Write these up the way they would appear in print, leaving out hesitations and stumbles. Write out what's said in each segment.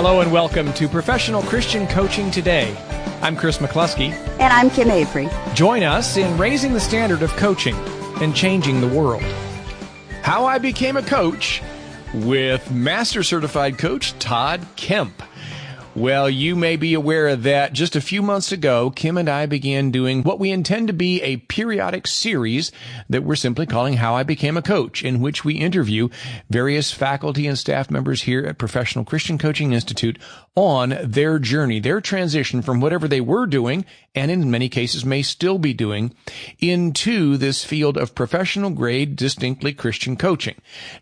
Hello and welcome to Professional Christian Coaching Today. I'm Chris McCluskey. And I'm Kim Avery. Join us in raising the standard of coaching and changing the world. How I became a coach with Master Certified Coach Todd Kemp. Well, you may be aware that just a few months ago, Kim and I began doing what we intend to be a periodic series that we're simply calling How I Became a Coach, in which we interview various faculty and staff members here at Professional Christian Coaching Institute on their journey, their transition from whatever they were doing, and in many cases may still be doing, into this field of professional grade, distinctly Christian coaching.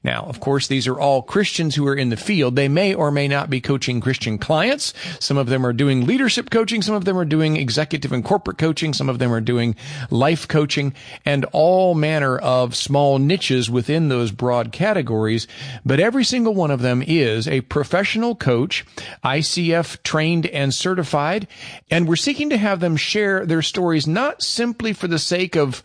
Now, of course, these are all Christians who are in the field. They may or may not be coaching Christian clients. Some of them are doing leadership coaching. Some of them are doing executive and corporate coaching. Some of them are doing life coaching, and all manner of small niches within those broad categories. But every single one of them is a professional coach, ICF trained and certified, and we're seeking to have them share their stories not simply for the sake of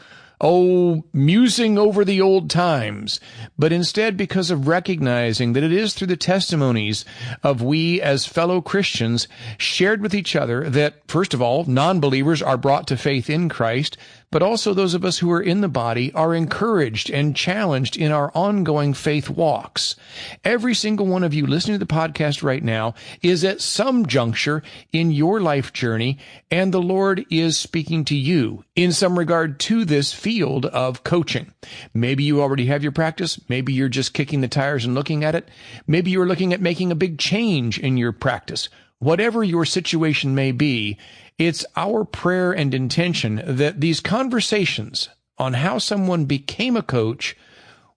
musing over the old times, but instead because of recognizing that it is through the testimonies of we as fellow Christians shared with each other that, first of all, non-believers are brought to faith in Christ, but also those of us who are in the body are encouraged and challenged in our ongoing faith walks. Every single one of you listening to the podcast right now is at some juncture in your life journey, and the Lord is speaking to you in some regard to this field of coaching. Maybe you already have your practice. Maybe you're just kicking the tires and looking at it. Maybe you're looking at making a big change in your practice. Whatever your situation may be, it's our prayer and intention that these conversations on how someone became a coach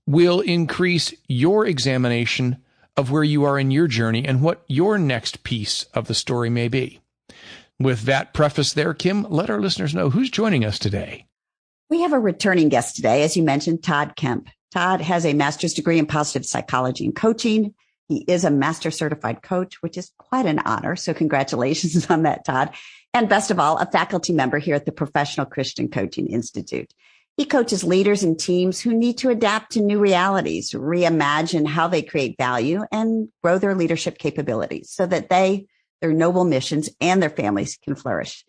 will increase your examination of where you are in your journey and what your next piece of the story may be. With that preface there, Kim, let our listeners know who's joining us today. We have a returning guest today, as you mentioned, Todd Kemp. Todd has a master's degree in positive psychology and coaching. He is a master certified coach, which is quite an honor. So congratulations on that, Todd. And best of all, a faculty member here at the Professional Christian Coaching Institute. He coaches leaders and teams who need to adapt to new realities, reimagine how they create value, and grow their leadership capabilities so that their noble missions, and their families can flourish.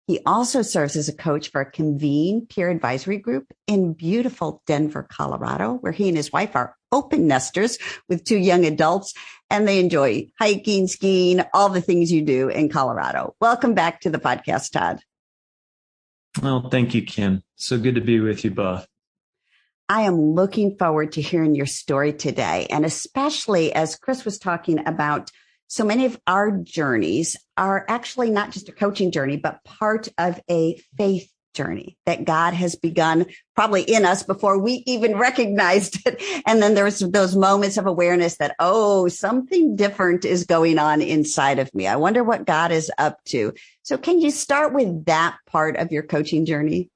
He also serves as a coach for a Convene peer advisory group in beautiful Denver, Colorado, where he and his wife are open nesters with 2 young adults, and they enjoy hiking, skiing, all the things you do in Colorado. Welcome back to the podcast, Todd. Well, thank you, Kim. So good to be with you both. I am looking forward to hearing your story today, and especially as Chris was talking about, so many of our journeys are actually not just a coaching journey, but part of a faith journey that God has begun probably in us before we even recognized it. And then there's those moments of awareness that, something different is going on inside of me. I wonder what God is up to. So can you start with that part of your coaching journey?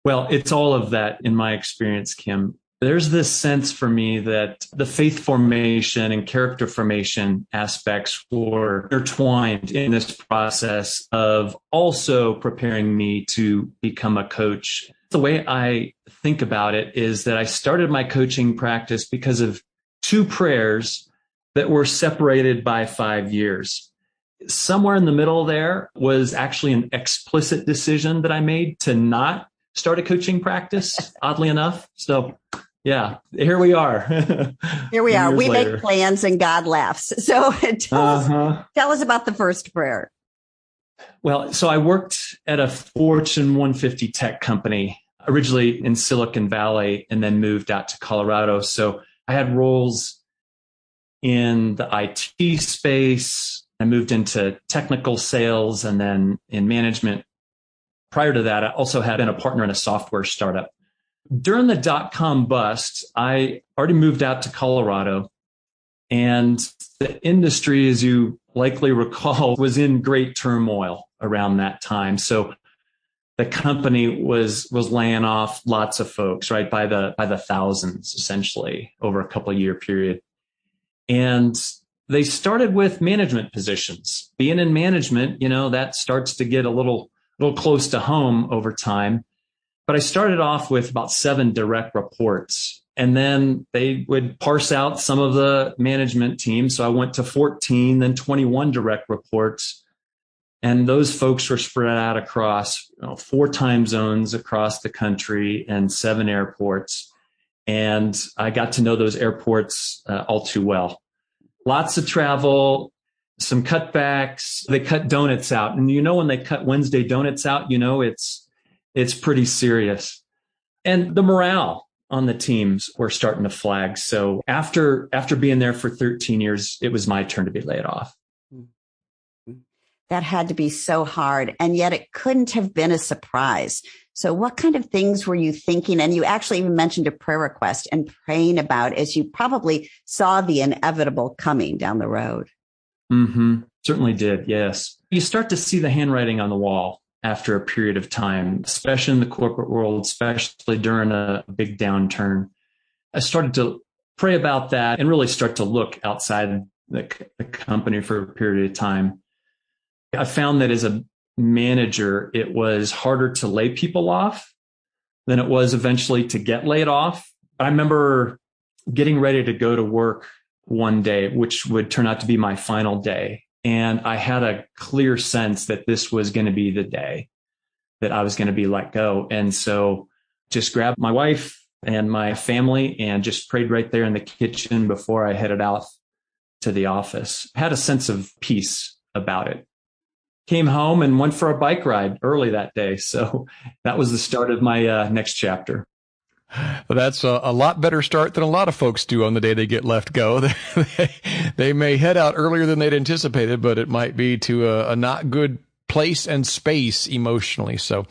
Well, it's all of that in my experience, Kim. There's this sense for me that the faith formation and character formation aspects were intertwined in this process of also preparing me to become a coach. The way I think about it is that I started my coaching practice because of 2 prayers that were separated by 5 years. Somewhere in the middle there was actually an explicit decision that I made to not start a coaching practice, oddly enough. So yeah, here we are. Here we are. We make plans and God laughs. So tell us about the first prayer. Well, so I worked at a Fortune 150 tech company, originally in Silicon Valley, and then moved out to Colorado. So I had roles in the IT space. I moved into technical sales and then in management. Prior to that, I also had been a partner in a software startup. During the dot-com bust, I already moved out to Colorado, and the industry, as you likely recall, was in great turmoil around that time. So the company was laying off lots of folks, right, by the thousands, essentially, over a couple of year period. And they started with management positions. Being in management, that starts to get a little close to home over time. But I started off with about 7 direct reports. And then they would parse out some of the management team. So I went to 14, then 21 direct reports. And those folks were spread out across 4 time zones across the country and 7 airports. And I got to know those airports all too well. Lots of travel, some cutbacks. They cut donuts out. And when they cut Wednesday donuts out, it's pretty serious. And the morale on the teams were starting to flag. So after being there for 13 years, it was my turn to be laid off. That had to be so hard. And yet it couldn't have been a surprise. So what kind of things were you thinking? And you actually even mentioned a prayer request and praying about as you probably saw the inevitable coming down the road. Mm-hmm. Certainly did. Yes. You start to see the handwriting on the wall after a period of time, especially in the corporate world, especially during a big downturn. I started to pray about that and really start to look outside the company for a period of time. I found that as a manager, it was harder to lay people off than it was eventually to get laid off. I remember getting ready to go to work one day, which would turn out to be my final day. And I had a clear sense that this was going to be the day that I was going to be let go. And so just grabbed my wife and my family and just prayed right there in the kitchen before I headed out to the office. I had a sense of peace about it. Came home and went for a bike ride early that day. So that was the start of my next chapter. Well, that's a lot better start than a lot of folks do on the day they get left go. They may head out earlier than they'd anticipated, but it might be to a not good place and space emotionally. So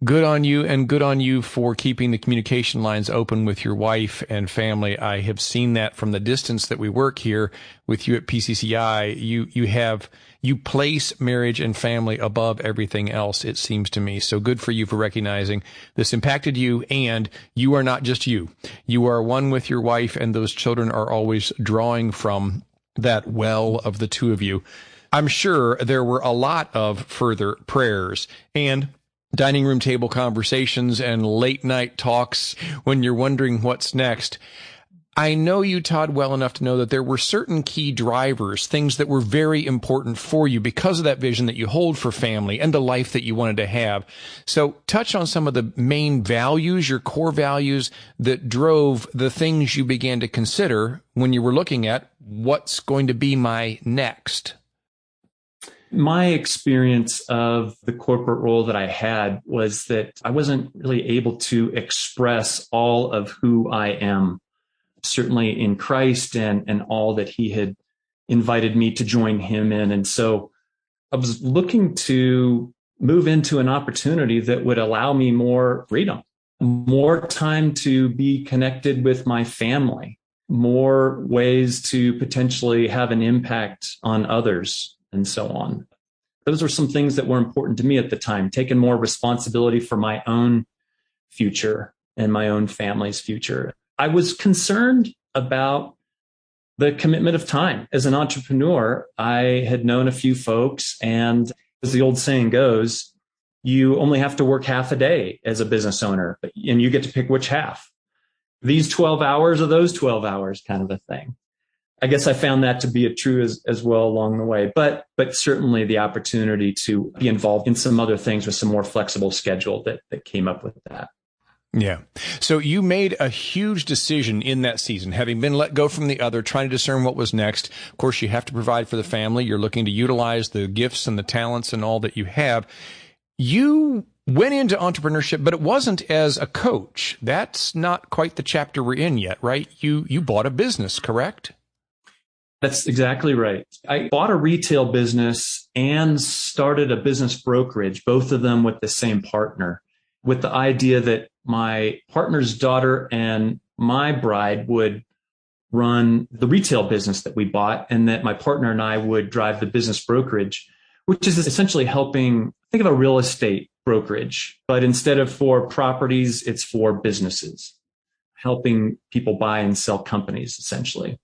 good on you, and good on you for keeping the communication lines open with your wife and family. I have seen that from the distance that we work here with you at PCCI. You place marriage and family above everything else, it seems to me. So good for you for recognizing this impacted you, and you are not just you. You are one with your wife, and those children are always drawing from that well of the two of you. I'm sure there were a lot of further prayers and dining room table conversations and late night talks when you're wondering what's next. I know you, Todd, well enough to know that there were certain key drivers, things that were very important for you because of that vision that you hold for family and the life that you wanted to have. So touch on some of the main values, your core values that drove the things you began to consider when you were looking at what's going to be my next. My experience of the corporate role that I had was that I wasn't really able to express all of who I am, certainly in Christ and all that he had invited me to join him in. And so I was looking to move into an opportunity that would allow me more freedom, more time to be connected with my family, more ways to potentially have an impact on others, and so on. Those were some things that were important to me at the time, taking more responsibility for my own future and my own family's future. I was concerned about the commitment of time. As an entrepreneur, I had known a few folks, and as the old saying goes, you only have to work half a day as a business owner, and you get to pick which half. These 12 hours or those 12 hours kind of a thing. I guess I found that to be true as well along the way, but certainly the opportunity to be involved in some other things with some more flexible schedule that came up with that. Yeah. So you made a huge decision in that season, having been let go from the other, trying to discern what was next. Of course, you have to provide for the family. You're looking to utilize the gifts and the talents and all that you have. You went into entrepreneurship, but it wasn't as a coach. That's not quite the chapter we're in yet, right? You bought a business, correct? That's exactly right. I bought a retail business and started a business brokerage, both of them with the same partner, with the idea that my partner's daughter and my bride would run the retail business that we bought, and that my partner and I would drive the business brokerage, which is essentially helping, think of a real estate brokerage, but instead of for properties, it's for businesses, helping people buy and sell companies, essentially.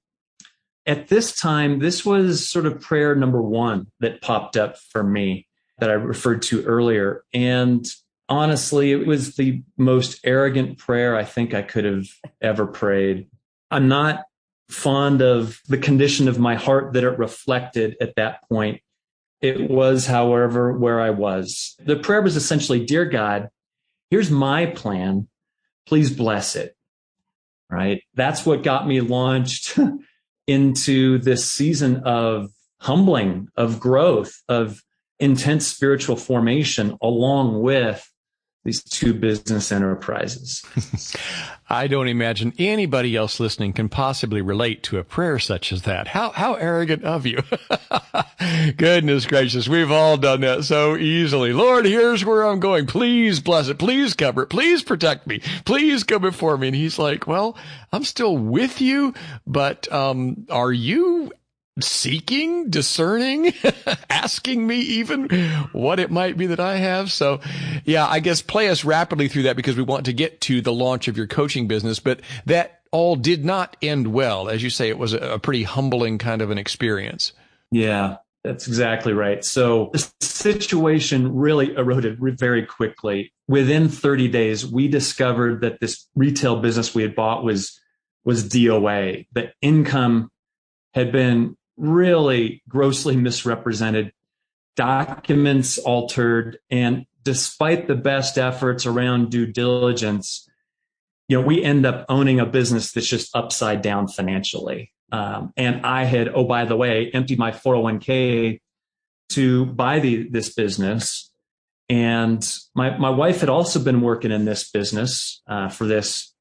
At this time, this was sort of prayer number one that popped up for me that I referred to earlier. And honestly, it was the most arrogant prayer I think I could have ever prayed. I'm not fond of the condition of my heart that it reflected at that point. It was, however, where I was. The prayer was essentially, "Dear God, here's my plan. Please bless it." Right? That's what got me launched into this season of humbling, of growth, of intense spiritual formation, along with these two business enterprises. I don't imagine anybody else listening can possibly relate to a prayer such as that. How arrogant of you. Goodness gracious. We've all done that so easily. Lord, here's where I'm going. Please bless it. Please cover it. Please protect me. Please go before me. And he's like, well, I'm still with you, but, are you seeking, discerning, asking me even what it might be that I have? So yeah, I guess play us rapidly through that because we want to get to the launch of your coaching business, but that all did not end well. As you say, it was a pretty humbling kind of an experience. Yeah, that's exactly right. So the situation really eroded very quickly. Within 30 days, we discovered that this retail business we had bought was DOA. The income had been really grossly misrepresented, documents altered, and despite the best efforts around due diligence, we end up owning a business that's just upside down financially. And I had, oh, by the way, emptied my 401k to buy this business. And my wife had also been working in this business for this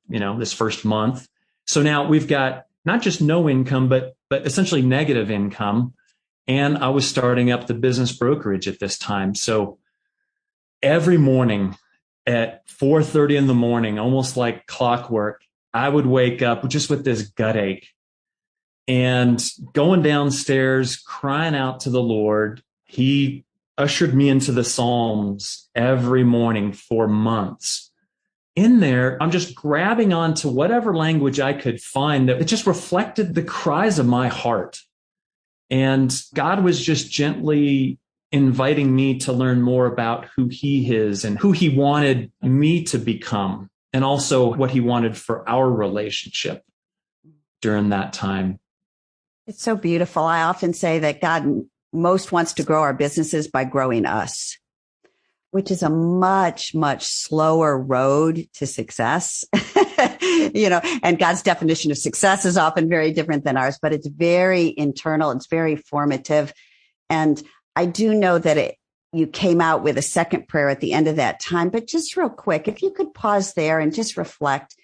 first month. So now we've got not just no income, but essentially negative income. And I was starting up the business brokerage at this time. So every morning at 4:30 in the morning, almost like clockwork, I would wake up just with this gut ache and going downstairs, crying out to the Lord. He ushered me into the Psalms every morning for months. In there, I'm just grabbing onto whatever language I could find that it just reflected the cries of my heart. And God was just gently inviting me to learn more about who he is and who he wanted me to become, and also what he wanted for our relationship during that time. It's so beautiful. I often say that God most wants to grow our businesses by growing us, which is a much, much slower road to success. And God's definition of success is often very different than ours, but it's very internal. It's very formative. And I do know that you came out with a second prayer at the end of that time, but just real quick, if you could pause there and just reflect,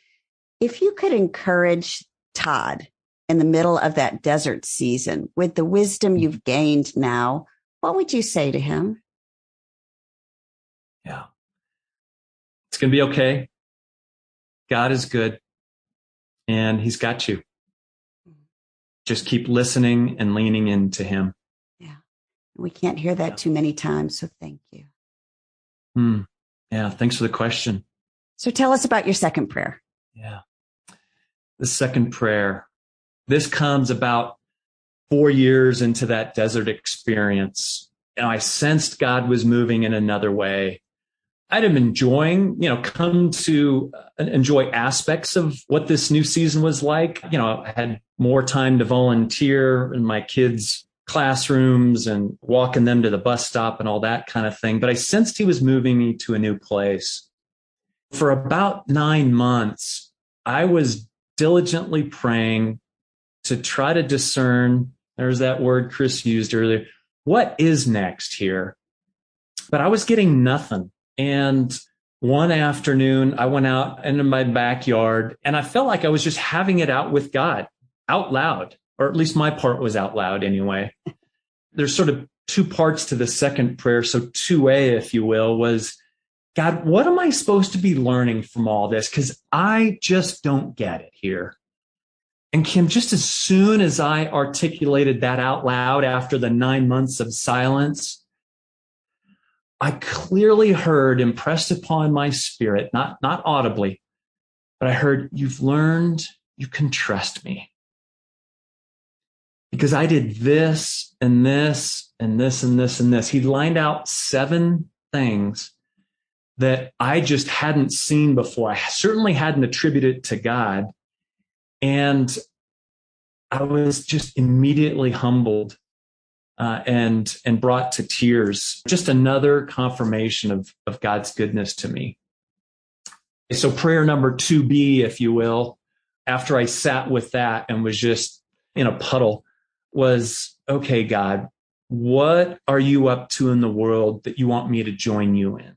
if you could encourage Todd in the middle of that desert season with the wisdom you've gained now, what would you say to him? Yeah. It's going to be okay. God is good and he's got you. Just keep listening and leaning into him. Yeah. We can't hear that too many times. So thank you. Yeah. Thanks for the question. So tell us about your second prayer. Yeah. The second prayer, this comes about 4 years into that desert experience. And I sensed God was moving in another way. I'd been enjoying, come to enjoy aspects of what this new season was like. I had more time to volunteer in my kids' classrooms and walking them to the bus stop and all that kind of thing. But I sensed he was moving me to a new place. For about 9 months, I was diligently praying to try to discern, there's that word Chris used earlier, what is next here? But I was getting nothing. And one afternoon, I went out into my backyard and I felt like I was just having it out with God out loud, or at least my part was out loud anyway. There's sort of two parts to the second prayer. So 2A, if you will, was, God, what am I supposed to be learning from all this? Because I just don't get it here. And Kim, just as soon as I articulated that out loud after the 9 months of silence, I clearly heard impressed upon my spirit, not audibly, but I heard, you've learned you can trust me. Because I did this and this and this and this and this. He lined out 7 things that I just hadn't seen before. I certainly hadn't attributed it to God. And I was just immediately humbled and brought to tears. Just another confirmation of God's goodness to me. So prayer number 2B, if you will, after I sat with that and was just in a puddle, was, okay, God, what are you up to in the world that you want me to join you in?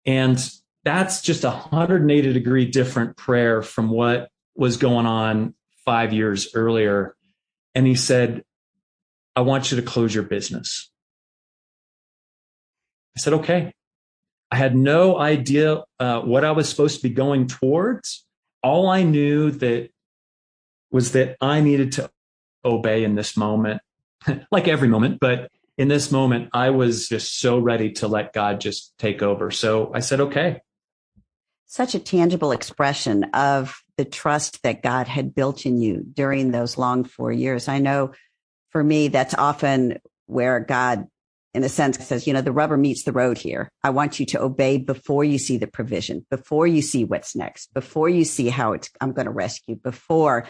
And that's just a 180-degree different prayer from what was going on 5 years earlier. And he said, I want you to close your business. I said, okay. I had no idea what I was supposed to be going towards. All I knew that was that I needed to obey in this moment, like every moment, but in this moment, I was just so ready to let God just take over. So I said, okay. Such a tangible expression of the trust that God had built in you during those long 4 years. I know for me, that's often where God, in a sense, says, the rubber meets the road here. I want you to obey before you see the provision, before you see what's next, before you see how I'm going to rescue, before.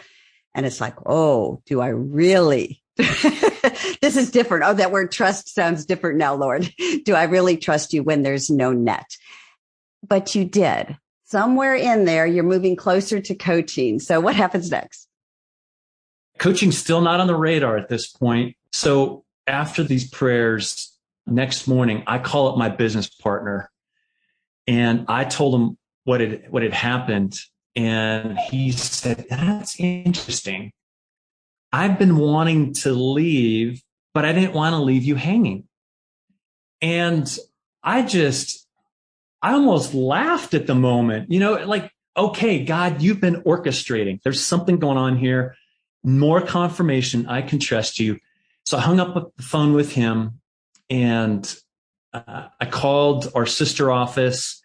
And it's like, oh, do I really? This is different. Oh, that word trust sounds different now, Lord. Do I really trust you when there's no net? But you did. Somewhere in there, you're moving closer to coaching. So what happens next? Coaching's still not on the radar at this point. So after these prayers, next morning, I call up my business partner and I told him what had happened. And he said, that's interesting. I've been wanting to leave, but I didn't want to leave you hanging. And I almost laughed at the moment, like, okay, God, you've been orchestrating. There's something going on here. More confirmation. I can trust you. So I hung up the phone with him and I called our sister office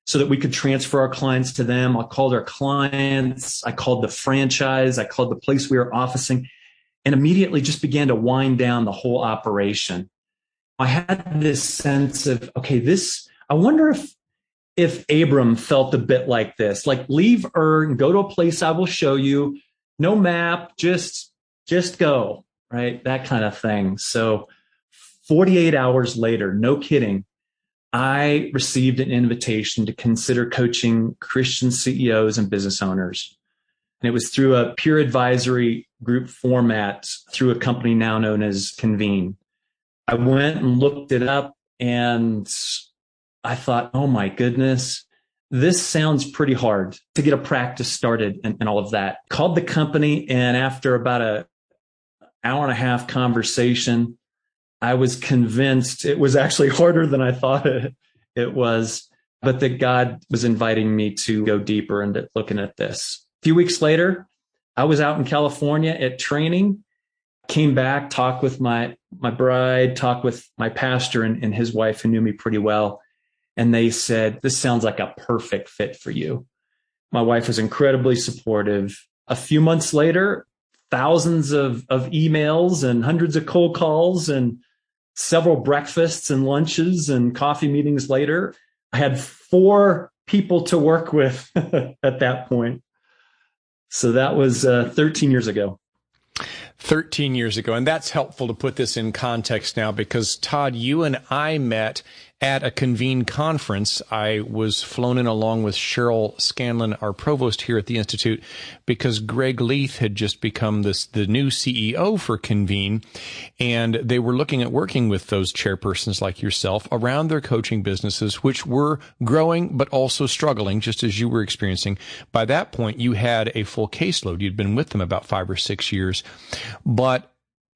so that we could transfer our clients to them. I called our clients. I called the franchise. I called the place we were officing and immediately just began to wind down the whole operation. I had this sense of, okay, I wonder if Abram felt a bit like this, like leave Ur and go to a place I will show you. No map, just go, right? That kind of thing. So 48 hours later, no kidding, I received an invitation to consider coaching Christian CEOs and business owners. And it was through a peer advisory group format through a company now known as Convene. I went and looked it up and I thought, oh my goodness, this sounds pretty hard to get a practice started and all of that. Called the company, and after about an hour and a half conversation, I was convinced it was actually harder than I thought it was, but that God was inviting me to go deeper into looking at this. A few weeks later, I was out in California at training, came back, talked with my bride, talked with my pastor and his wife who knew me pretty well. And they said, this sounds like a perfect fit for you. My wife was incredibly supportive. A few months later, thousands of emails and hundreds of cold calls and several breakfasts and lunches and coffee meetings later, I had 4 people to work with at that point. So that was 13 years ago. 13 years ago. And that's helpful to put this in context now because, Todd, you and I met at a Convene conference. I was flown in along with Cheryl Scanlon, our provost here at the Institute, because Greg Leith had just become the new CEO for Convene. And they were looking at working with those chairpersons like yourself around their coaching businesses, which were growing, but also struggling, just as you were experiencing. By that point, you had a full caseload. You'd been with them about 5 or 6 years. But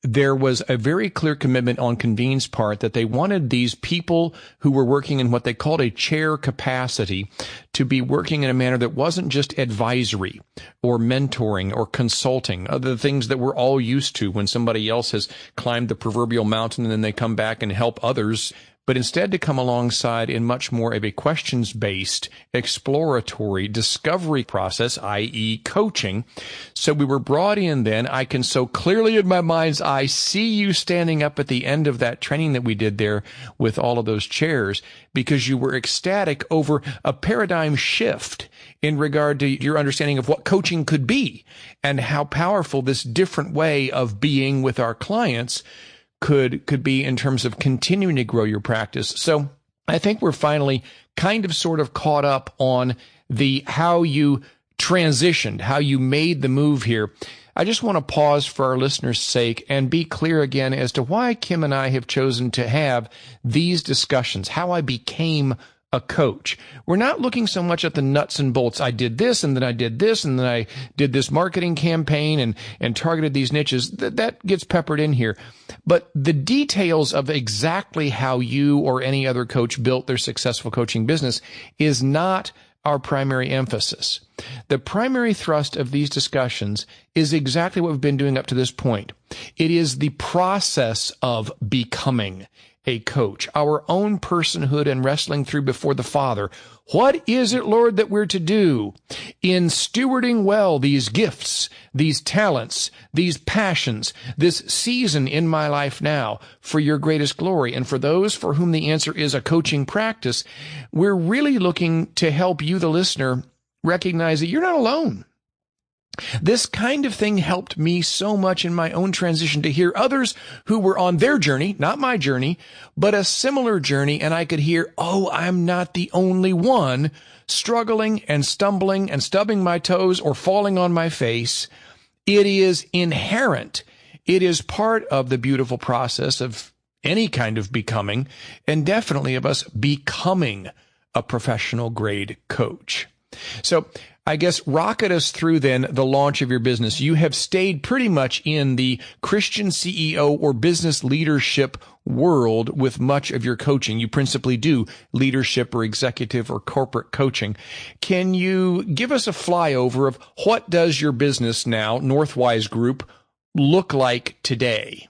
there was a very clear commitment on Convene's part that they wanted these people who were working in what they called a chair capacity to be working in a manner that wasn't just advisory or mentoring or consulting, other things that we're all used to when somebody else has climbed the proverbial mountain and then they come back and help others but instead to come alongside in much more of a questions-based, exploratory discovery process, i.e. coaching. So we were brought in then. I can so clearly in my mind's eye see you standing up at the end of that training that we did there with all of those chairs, because you were ecstatic over a paradigm shift in regard to your understanding of what coaching could be and how powerful this different way of being with our clients could be in terms of continuing to grow your practice. So I think we're finally kind of sort of caught up on the how you transitioned, how you made the move here. I just want to pause for our listeners' sake and be clear again as to why Kim and I have chosen to have these discussions, how I became a coach. We're not looking so much at the nuts and bolts. I did this, and then I did this, and then I did this marketing campaign and targeted these niches. That gets peppered in here. But the details of exactly how you or any other coach built their successful coaching business is not our primary emphasis. The primary thrust of these discussions is exactly what we've been doing up to this point. It is the process of becoming a coach, our own personhood and wrestling through before the Father. What is it, Lord, that we're to do in stewarding well these gifts, these talents, these passions, this season in my life now for your greatest glory? And for those for whom the answer is a coaching practice, we're really looking to help you, the listener, recognize that you're not alone. This kind of thing helped me so much in my own transition to hear others who were on their journey, not my journey, but a similar journey. And I could hear, oh, I'm not the only one struggling and stumbling and stubbing my toes or falling on my face. It is inherent. It is part of the beautiful process of any kind of becoming, and definitely of us becoming a professional grade coach. So I guess rocket us through then the launch of your business. You have stayed pretty much in the Christian CEO or business leadership world with much of your coaching. You principally do leadership or executive or corporate coaching. Can you give us a flyover of what does your business now, Northwise Group, look like today?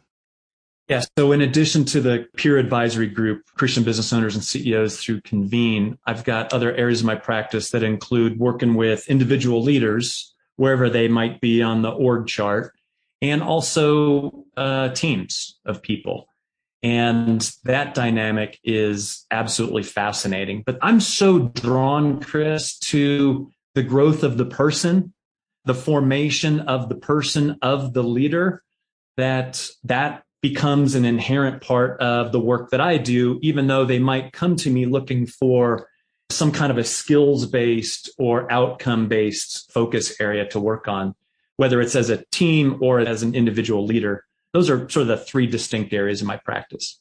Yeah. So in addition to the peer advisory group, Christian business owners and CEOs through Convene, I've got other areas of my practice that include working with individual leaders, wherever they might be on the org chart, and also teams of people. And that dynamic is absolutely fascinating. But I'm so drawn, Chris, to the growth of the person, the formation of the person, of the leader, that becomes an inherent part of the work that I do, even though they might come to me looking for some kind of a skills-based or outcome-based focus area to work on, whether it's as a team or as an individual leader. Those are sort of the three distinct areas of my practice.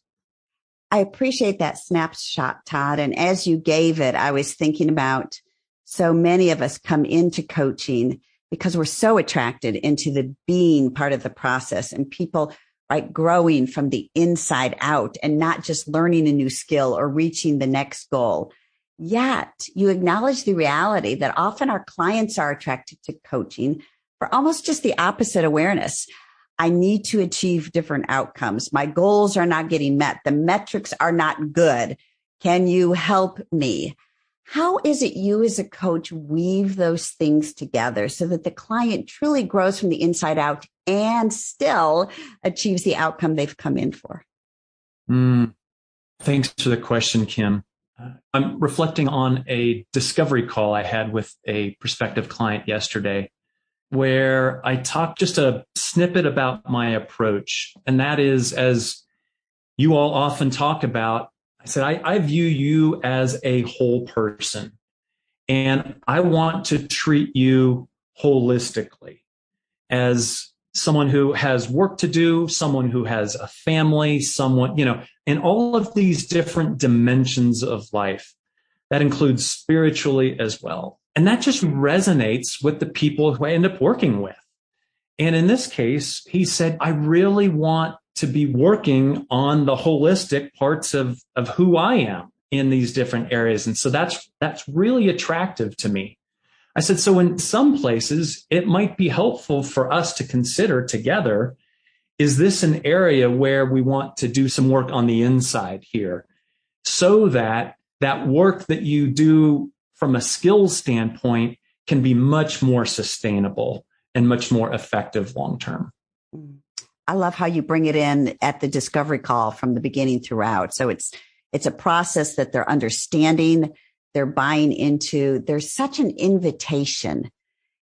I appreciate that snapshot, Todd. And as you gave it, I was thinking about so many of us come into coaching because we're so attracted into the being part of the process, and people growing from the inside out and not just learning a new skill or reaching the next goal. Yet you acknowledge the reality that often our clients are attracted to coaching for almost just the opposite awareness. I need to achieve different outcomes. My goals are not getting met. The metrics are not good. Can you help me? How is it you as a coach weave those things together so that the client truly grows from the inside out and still achieves the outcome they've come in for? Thanks for the question, Kim. I'm reflecting on a discovery call I had with a prospective client yesterday, where I talked just a snippet about my approach. And that is, as you all often talk about, I said, I view you as a whole person, and I want to treat you holistically as someone who has work to do, someone who has a family, someone, in all of these different dimensions of life. That includes spiritually as well. And that just resonates with the people who I end up working with. And in this case, he said, I really want to be working on the holistic parts of who I am in these different areas. And so that's really attractive to me. I said, so in some places, it might be helpful for us to consider together, is this an area where we want to do some work on the inside here? so that that work that you do from a skills standpoint can be much more sustainable and much more effective long term. I love how you bring it in at the discovery call from the beginning throughout. So it's a process that they're understanding, they're buying into. There's such an invitation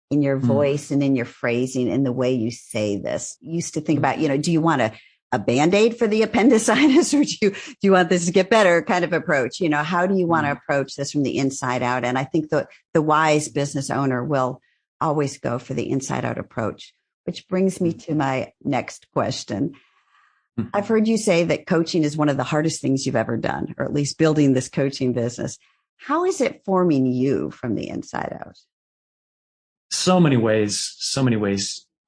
in your voice and in your phrasing and the way you say this. You used to think about, do you want a Band-Aid for the appendicitis, or do you want this to get better kind of approach? How do you want to approach this from the inside out? And I think the wise business owner will always go for the inside out approach, which brings me to my next question. I've heard you say that coaching is one of the hardest things you've ever done, or at least building this coaching business. How is it forming you from the inside out? So many ways.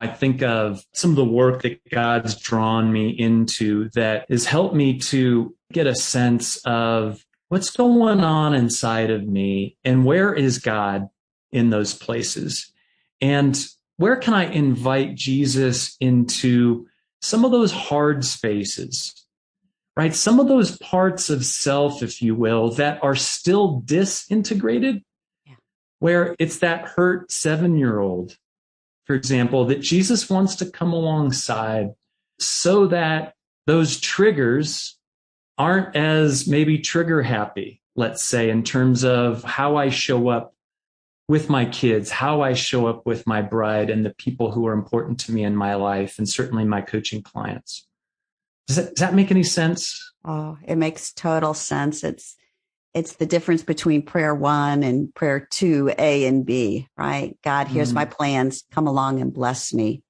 I think of some of the work that God's drawn me into that has helped me to get a sense of what's going on inside of me and where is God in those places, and where can I invite Jesus into some of those hard spaces, right? Some of those parts of self, if you will, that are still disintegrated, where it's that hurt 7-year-old, for example, that Jesus wants to come alongside so that those triggers aren't as maybe trigger happy, let's say, in terms of how I show up with my kids, how I show up with my bride and the people who are important to me in my life, and certainly my coaching clients. Does that make any sense? Oh, it makes total sense. It's the difference between prayer 1 and prayer 2, A and B, right? God, here's my plans. Come along and bless me.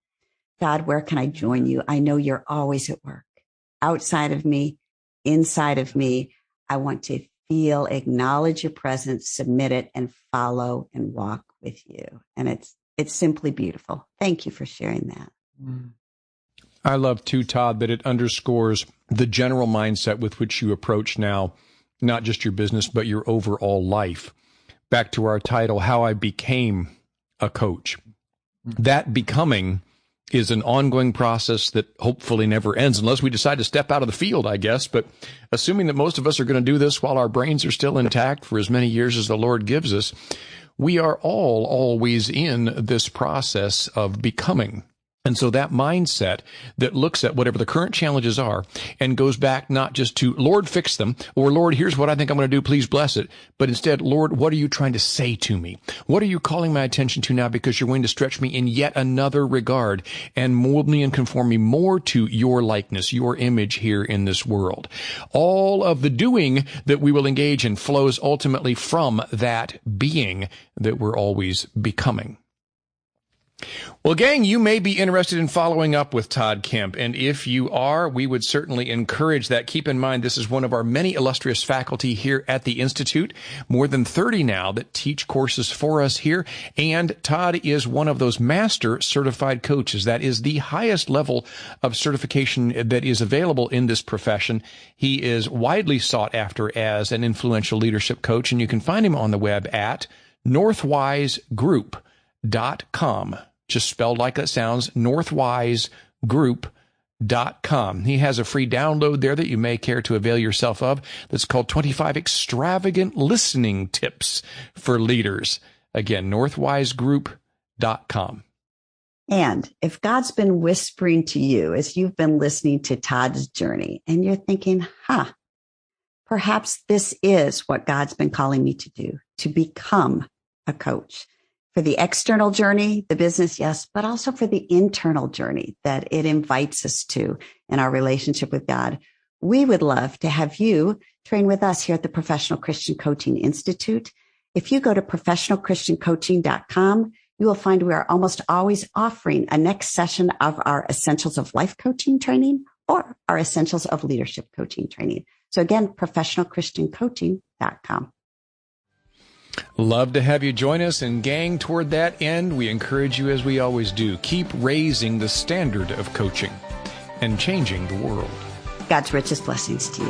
God, where can I join you? I know you're always at work. Outside of me, inside of me, I want to feel, acknowledge your presence, submit it, and follow and walk with you. And it's simply beautiful. Thank you for sharing that. I love too, Todd, that it underscores the general mindset with which you approach now, not just your business, but your overall life. Back to our title, How I Became a Coach. That becoming is an ongoing process that hopefully never ends unless we decide to step out of the field, I guess. But assuming that most of us are going to do this while our brains are still intact for as many years as the Lord gives us, we are all always in this process of becoming. And so that mindset that looks at whatever the current challenges are and goes back not just to, Lord, fix them, or Lord, here's what I think I'm going to do, please bless it, but instead, Lord, what are you trying to say to me? What are you calling my attention to now, because you're going to stretch me in yet another regard and mold me and conform me more to your likeness, your image here in this world. All of the doing that we will engage in flows ultimately from that being that we're always becoming. Well, gang, you may be interested in following up with Todd Kemp, and if you are, we would certainly encourage that. Keep in mind, this is one of our many illustrious faculty here at the Institute, more than 30 now that teach courses for us here, and Todd is one of those master certified coaches. That is the highest level of certification that is available in this profession. He is widely sought after as an influential leadership coach, and you can find him on the web at northwisegroup.com. Just spelled like that sounds, northwisegroup.com. He has a free download there that you may care to avail yourself of that's called 25 Extravagant Listening Tips for Leaders. Again, northwisegroup.com. And if God's been whispering to you as you've been listening to Todd's journey and you're thinking, perhaps this is what God's been calling me to do, to become a coach. For the external journey, the business, yes, but also for the internal journey that it invites us to in our relationship with God. We would love to have you train with us here at the Professional Christian Coaching Institute. If you go to professionalchristiancoaching.com, you will find we are almost always offering a next session of our Essentials of Life coaching training or our Essentials of Leadership coaching training. So again, professionalchristiancoaching.com. Love to have you join us, and gang, toward that end, we encourage you, as we always do, keep raising the standard of coaching and changing the world. God's richest blessings to you.